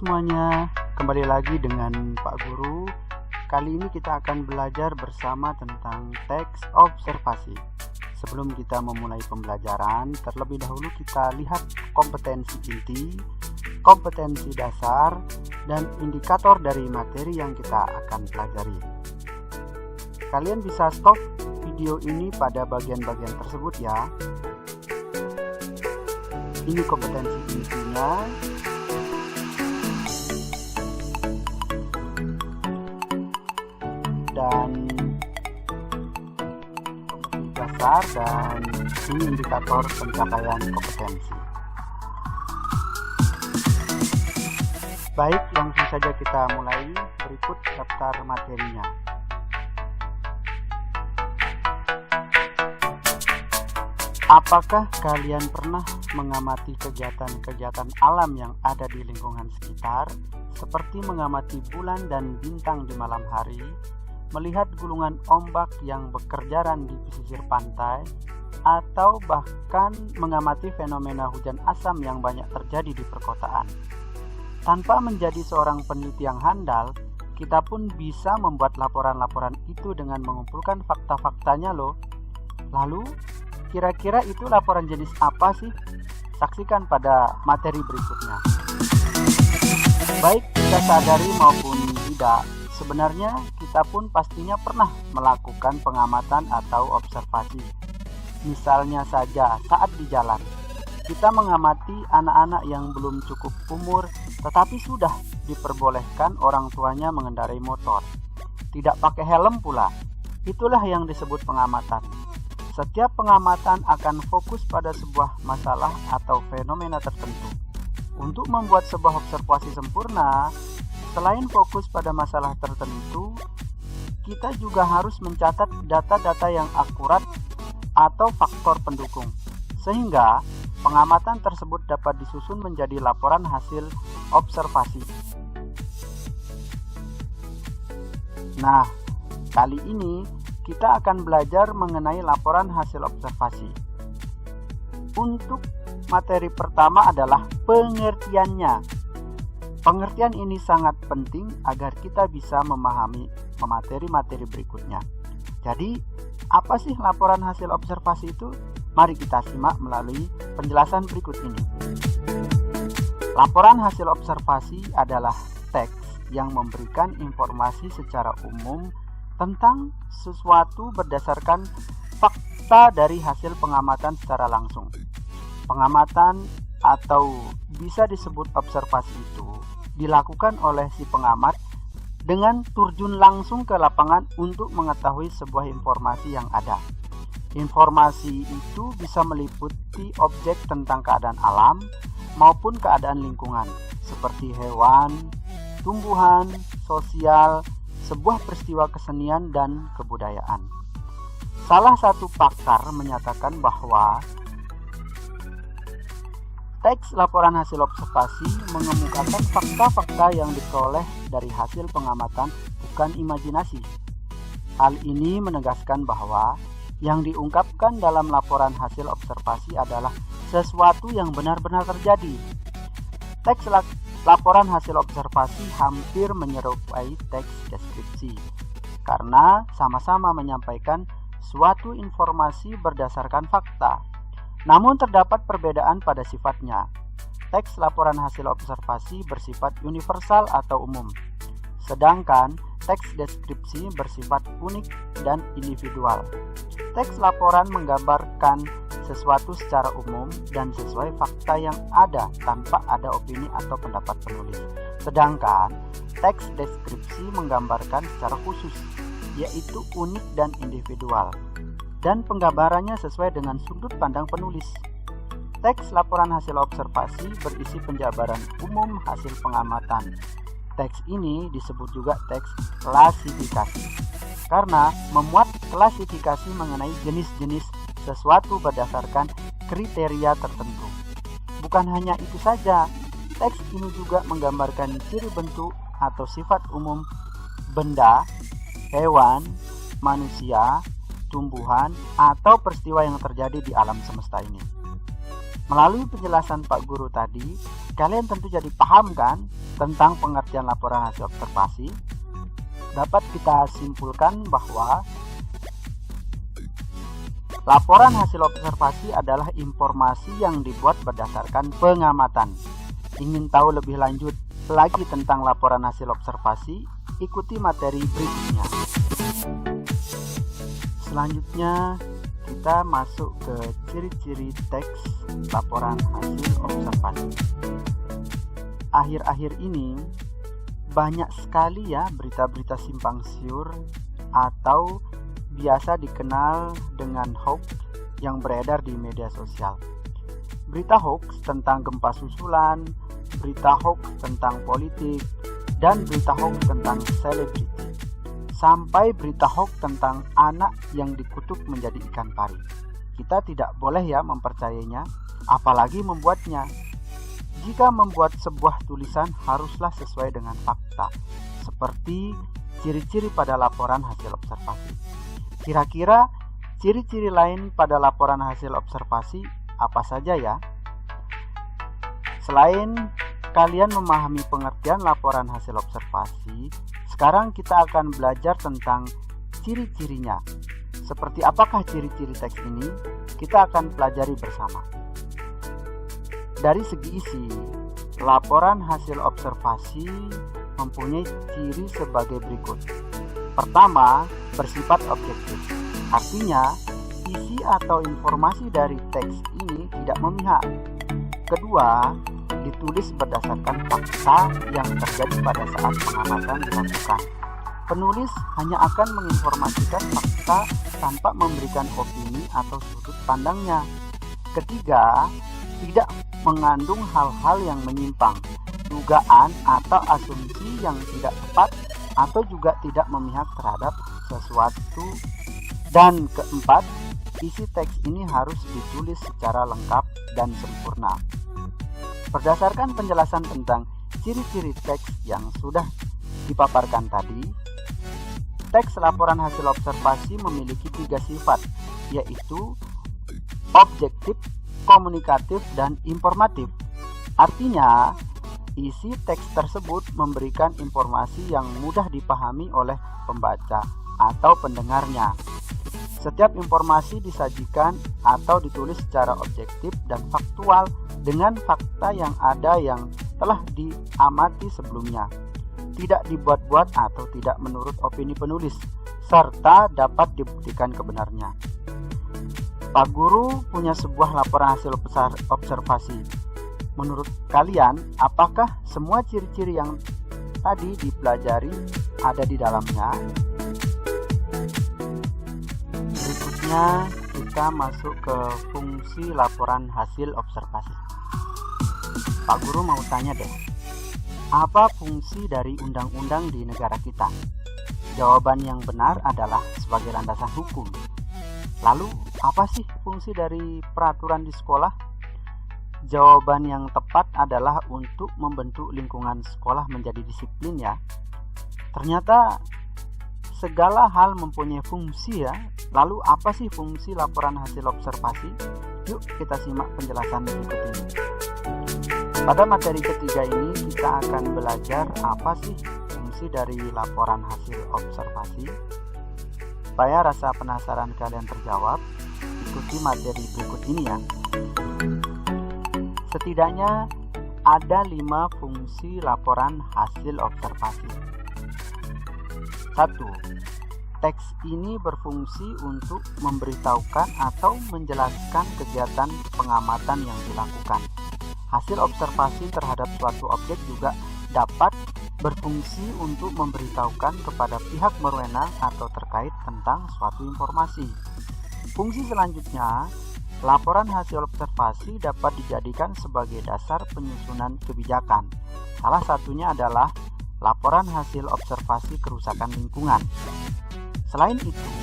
Semuanya, kembali lagi dengan Pak Guru. Kali ini kita akan belajar bersama tentang teks observasi. Sebelum kita memulai pembelajaran, terlebih dahulu kita lihat kompetensi inti, kompetensi dasar, dan indikator dari materi yang kita akan pelajari. Kalian bisa stop video ini pada bagian-bagian tersebut ya. Ini kompetensi intinya. Dan dasar, dan ini indikator pencapaian kompetensi. Baik, langsung saja kita mulai. Berikut daftar materinya. Apakah kalian pernah mengamati kegiatan-kegiatan alam yang ada di lingkungan sekitar, seperti mengamati bulan dan bintang di malam hari, melihat gulungan ombak yang berkerjaran di pesisir pantai, atau bahkan mengamati fenomena hujan asam yang banyak terjadi di perkotaan? Tanpa menjadi seorang peneliti yang handal, kita pun bisa membuat laporan-laporan itu dengan mengumpulkan fakta-faktanya loh. Lalu, kira-kira itu laporan jenis apa sih? Saksikan pada materi berikutnya. Baik kita sadari maupun tidak, sebenarnya kita pun pastinya pernah melakukan pengamatan atau observasi. Misalnya saja saat di jalan, kita mengamati anak-anak yang belum cukup umur tetapi sudah diperbolehkan orang tuanya mengendarai motor. Tidak pakai helm pula. Itulah yang disebut pengamatan. Setiap pengamatan akan fokus pada sebuah masalah atau fenomena tertentu. Untuk membuat sebuah observasi sempurna, selain fokus pada masalah tertentu, kita juga harus mencatat data-data yang akurat atau faktor pendukung, sehingga pengamatan tersebut dapat disusun menjadi laporan hasil observasi. Nah, kali ini kita akan belajar mengenai laporan hasil observasi. Untuk materi pertama adalah pengertiannya. Pengertian ini sangat penting agar kita bisa memahami materi-materi berikutnya. Jadi, apa sih laporan hasil observasi itu? Mari kita simak melalui penjelasan berikut ini. Laporan hasil observasi adalah teks yang memberikan informasi secara umum tentang sesuatu berdasarkan fakta dari hasil pengamatan secara langsung. Pengamatan atau bisa disebut observasi itu dilakukan oleh si pengamat dengan terjun langsung ke lapangan untuk mengetahui sebuah informasi yang ada. Informasi itu bisa meliputi objek tentang keadaan alam maupun keadaan lingkungan, seperti hewan, tumbuhan, sosial, sebuah peristiwa kesenian dan kebudayaan. Salah satu pakar menyatakan bahwa teks laporan hasil observasi mengemukakan fakta-fakta yang diperoleh dari hasil pengamatan, bukan imajinasi. Hal ini menegaskan bahwa yang diungkapkan dalam laporan hasil observasi adalah sesuatu yang benar-benar terjadi. Teks laporan hasil observasi hampir menyerupai teks deskripsi, karena sama-sama menyampaikan suatu informasi berdasarkan fakta. Namun terdapat perbedaan pada sifatnya. Teks laporan hasil observasi bersifat universal atau umum, sedangkan teks deskripsi bersifat unik dan individual. Teks laporan menggambarkan sesuatu secara umum dan sesuai fakta yang ada tanpa ada opini atau pendapat penulis. Sedangkan teks deskripsi menggambarkan secara khusus, yaitu unik dan individual, dan penggambarannya sesuai dengan sudut pandang penulis. Teks laporan hasil observasi berisi penjabaran umum hasil pengamatan. Teks ini disebut juga teks klasifikasi, karena memuat klasifikasi mengenai jenis-jenis sesuatu berdasarkan kriteria tertentu. Bukan hanya itu saja, teks ini juga menggambarkan ciri bentuk atau sifat umum benda, hewan, manusia, tumbuhan, atau peristiwa yang terjadi di alam semesta ini. Melalui penjelasan Pak Guru tadi, Kalian tentu jadi paham kan tentang pengertian laporan hasil observasi? Dapat kita simpulkan bahwa laporan hasil observasi adalah informasi yang dibuat berdasarkan pengamatan. Ingin tahu lebih lanjut lagi tentang laporan hasil observasi? Ikuti materi berikutnya. Selanjutnya kita masuk ke ciri-ciri teks laporan hasil observasi. Akhir-akhir ini banyak sekali ya berita-berita simpang siur atau biasa dikenal dengan hoax yang beredar di media sosial. Berita hoax tentang gempa susulan, berita hoax tentang politik, dan berita hoax tentang selebriti. Sampai berita hoax tentang anak yang dikutuk menjadi ikan pari. Kita tidak boleh ya mempercayainya, apalagi membuatnya. Jika membuat sebuah tulisan haruslah sesuai dengan fakta, seperti ciri-ciri pada laporan hasil observasi. Kira-kira ciri-ciri lain pada laporan hasil observasi apa saja ya? Selain kalian memahami pengertian laporan hasil observasi, sekarang kita akan belajar tentang ciri-cirinya. Seperti apakah ciri-ciri teks ini? Kita akan pelajari bersama. Dari segi isi, laporan hasil observasi mempunyai ciri sebagai berikut. Pertama, bersifat objektif. Artinya, isi atau informasi dari teks ini tidak memihak. Kedua, ditulis berdasarkan fakta yang terjadi pada saat pengamatan dilakukan. Penulis hanya akan menginformasikan fakta tanpa memberikan opini atau sudut pandangnya. Ketiga, tidak mengandung hal-hal yang menyimpang, dugaan atau asumsi yang tidak tepat, atau juga tidak memihak terhadap sesuatu. Dan keempat, isi teks ini harus ditulis secara lengkap dan sempurna. Berdasarkan penjelasan tentang ciri-ciri teks yang sudah dipaparkan tadi, teks laporan hasil observasi memiliki 3 sifat, yaitu objektif, komunikatif, dan informatif. Artinya, isi teks tersebut memberikan informasi yang mudah dipahami oleh pembaca atau pendengarnya. Setiap informasi disajikan atau ditulis secara objektif dan faktual dengan fakta yang ada yang telah diamati sebelumnya. Tidak dibuat-buat atau tidak menurut opini penulis, serta dapat dibuktikan kebenarnya. Pak Guru punya sebuah laporan hasil observasi. Menurut kalian, apakah semua ciri-ciri yang tadi dipelajari ada di dalamnya? Berikutnya kita masuk ke fungsi laporan hasil observasi. Pak Guru mau tanya deh, apa fungsi dari undang-undang di negara kita? Jawaban yang benar adalah sebagai landasan hukum. Lalu, apa sih fungsi dari peraturan di sekolah? Jawaban yang tepat adalah untuk membentuk lingkungan sekolah menjadi disiplin ya. Ternyata segala hal mempunyai fungsi ya. Lalu apa sih fungsi laporan hasil observasi? Yuk kita simak penjelasan berikut ini. Pada materi ketiga ini kita akan belajar apa sih fungsi dari laporan hasil observasi. Supaya rasa penasaran kalian terjawab, ikuti materi berikut ini ya. Setidaknya ada 5 fungsi laporan hasil observasi. 1. Teks ini berfungsi untuk memberitahukan atau menjelaskan kegiatan pengamatan yang dilakukan. Hasil observasi terhadap suatu objek juga dapat berfungsi untuk memberitahukan kepada pihak berwenang atau terkait tentang suatu informasi. Fungsi selanjutnya, laporan hasil observasi dapat dijadikan sebagai dasar penyusunan kebijakan. Salah satunya adalah laporan hasil observasi kerusakan lingkungan. Selain itu,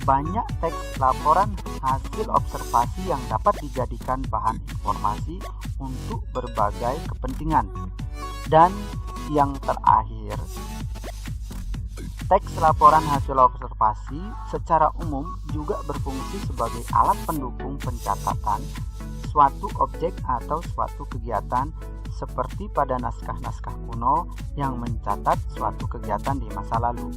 banyak teks laporan hasil observasi yang dapat dijadikan bahan informasi untuk berbagai kepentingan. Dan yang terakhir, teks laporan hasil observasi secara umum juga berfungsi sebagai alat pendukung pencatatan suatu objek atau suatu kegiatan seperti pada naskah-naskah kuno yang mencatat suatu kegiatan di masa lalu.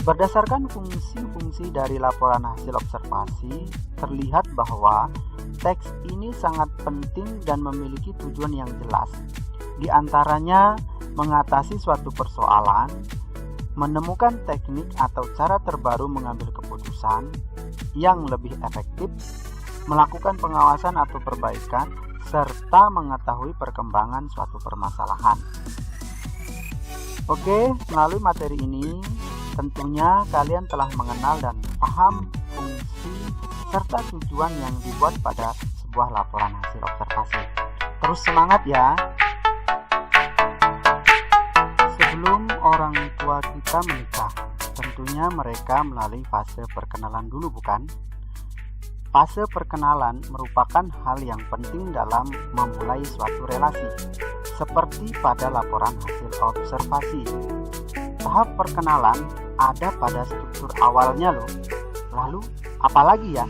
Berdasarkan fungsi-fungsi dari laporan hasil observasi, terlihat bahwa teks ini sangat penting dan memiliki tujuan yang jelas. Di antaranya, mengatasi suatu persoalan, menemukan teknik atau cara terbaru mengambil keputusan yang lebih efektif, melakukan pengawasan atau perbaikan, serta mengetahui perkembangan suatu permasalahan. Oke, melalui materi ini, tentunya kalian telah mengenal dan paham fungsi serta tujuan yang dibuat pada sebuah laporan hasil observasi. Terus semangat ya! Sebelum orang tua kita menikah, tentunya mereka melalui fase perkenalan dulu, bukan? Fase perkenalan merupakan hal yang penting dalam memulai suatu relasi, seperti pada laporan hasil observasi. Tahap perkenalan ada pada struktur awalnya loh. Lalu apalagi ya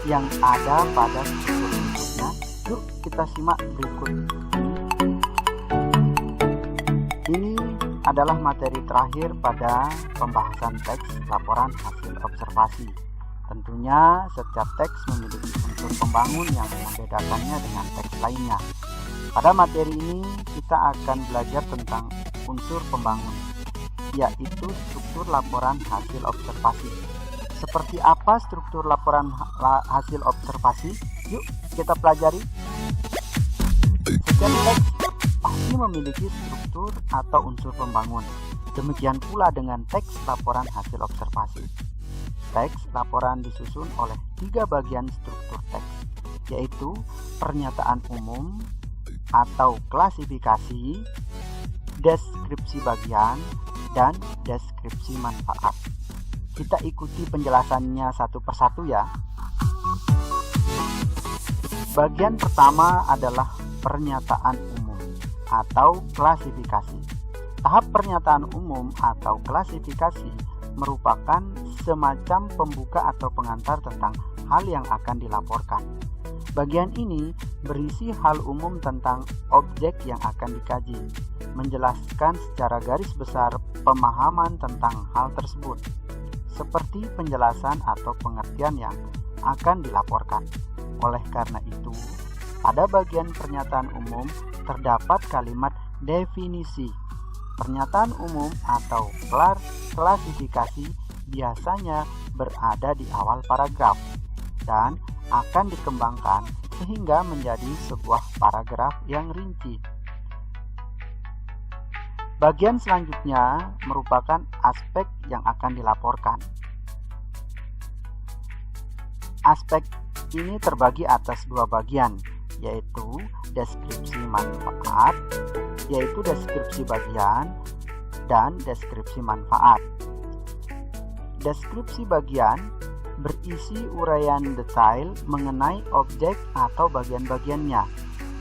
yang ada pada struktur berikutnya? Yuk kita simak berikut ini. Adalah materi terakhir pada pembahasan teks laporan hasil observasi. Tentunya setiap teks memiliki unsur pembangun yang membedakannya dengan teks lainnya. Pada materi ini kita akan belajar tentang unsur pembangun, yaitu struktur laporan hasil observasi. Seperti apa struktur laporan hasil observasi? Yuk kita pelajari. Setiap teks pasti memiliki struktur atau unsur pembangun. Demikian pula dengan teks laporan hasil observasi. Teks laporan disusun oleh 3 bagian struktur teks, yaitu pernyataan umum atau klasifikasi, deskripsi bagian, dan deskripsi manfaat. Kita ikuti penjelasannya satu persatu ya. Bagian pertama adalah pernyataan umum atau klasifikasi. Tahap pernyataan umum atau klasifikasi merupakan semacam pembuka atau pengantar tentang hal yang akan dilaporkan. Bagian ini berisi hal umum tentang objek yang akan dikaji, menjelaskan secara garis besar pemahaman tentang hal tersebut, seperti penjelasan atau pengertian yang akan dilaporkan. Oleh karena itu, pada bagian pernyataan umum terdapat kalimat definisi. Pernyataan umum atau klasifikasi biasanya berada di awal paragraf dan akan dikembangkan sehingga menjadi sebuah paragraf yang rinci. Bagian selanjutnya merupakan aspek yang akan dilaporkan. Aspek ini terbagi atas 2 bagian, yaitu deskripsi manfaat, yaitu deskripsi bagian, dan deskripsi manfaat. Deskripsi bagian berisi uraian detail mengenai objek atau bagian-bagiannya.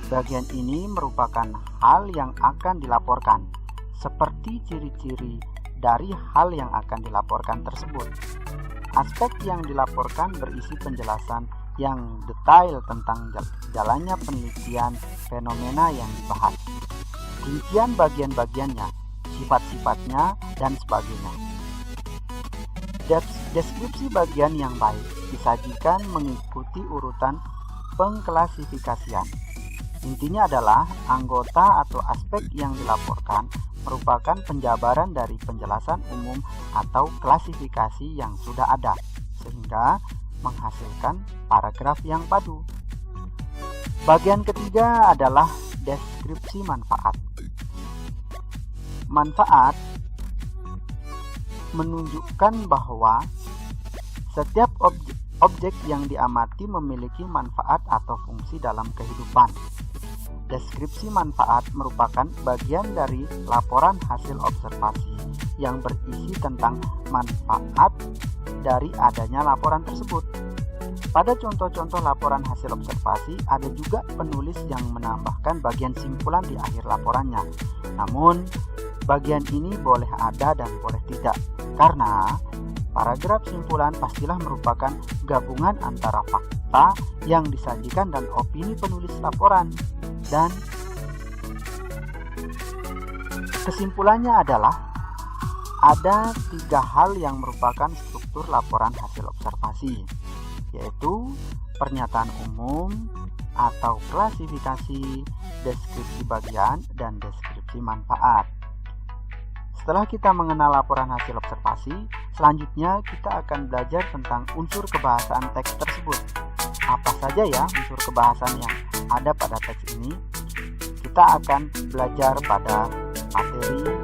Bagian ini merupakan hal yang akan dilaporkan, seperti ciri-ciri dari hal yang akan dilaporkan tersebut. Aspek yang dilaporkan berisi penjelasan yang detail tentang jalannya penelitian fenomena yang dibahas, rincian bagian-bagiannya, sifat-sifatnya, dan sebagainya. Deskripsi bagian yang baik disajikan mengikuti urutan pengklasifikasian. Intinya adalah anggota atau aspek yang dilaporkan merupakan penjabaran dari penjelasan umum atau klasifikasi yang sudah ada, sehingga menghasilkan paragraf yang padu. Bagian ketiga adalah deskripsi manfaat. Manfaat menunjukkan bahwa setiap objek yang diamati memiliki manfaat atau fungsi dalam kehidupan. Deskripsi manfaat merupakan bagian dari laporan hasil observasi yang berisi tentang manfaat dari adanya laporan tersebut. Pada contoh-contoh laporan hasil observasi, ada juga penulis yang menambahkan bagian simpulan di akhir laporannya. Namun, bagian ini boleh ada dan boleh tidak, karena paragraf simpulan pastilah merupakan gabungan antara fakta yang disajikan dan opini penulis laporan. Dan Kesimpulannya adalah ada 3 hal yang merupakan struktur laporan hasil observasi, yaitu pernyataan umum atau klasifikasi, deskripsi bagian, dan deskripsi manfaat. Setelah kita mengenal laporan hasil observasi, selanjutnya kita akan belajar tentang unsur kebahasaan teks tersebut. Apa saja ya unsur kebahasaan yang ada pada teks ini? Kita akan belajar pada materi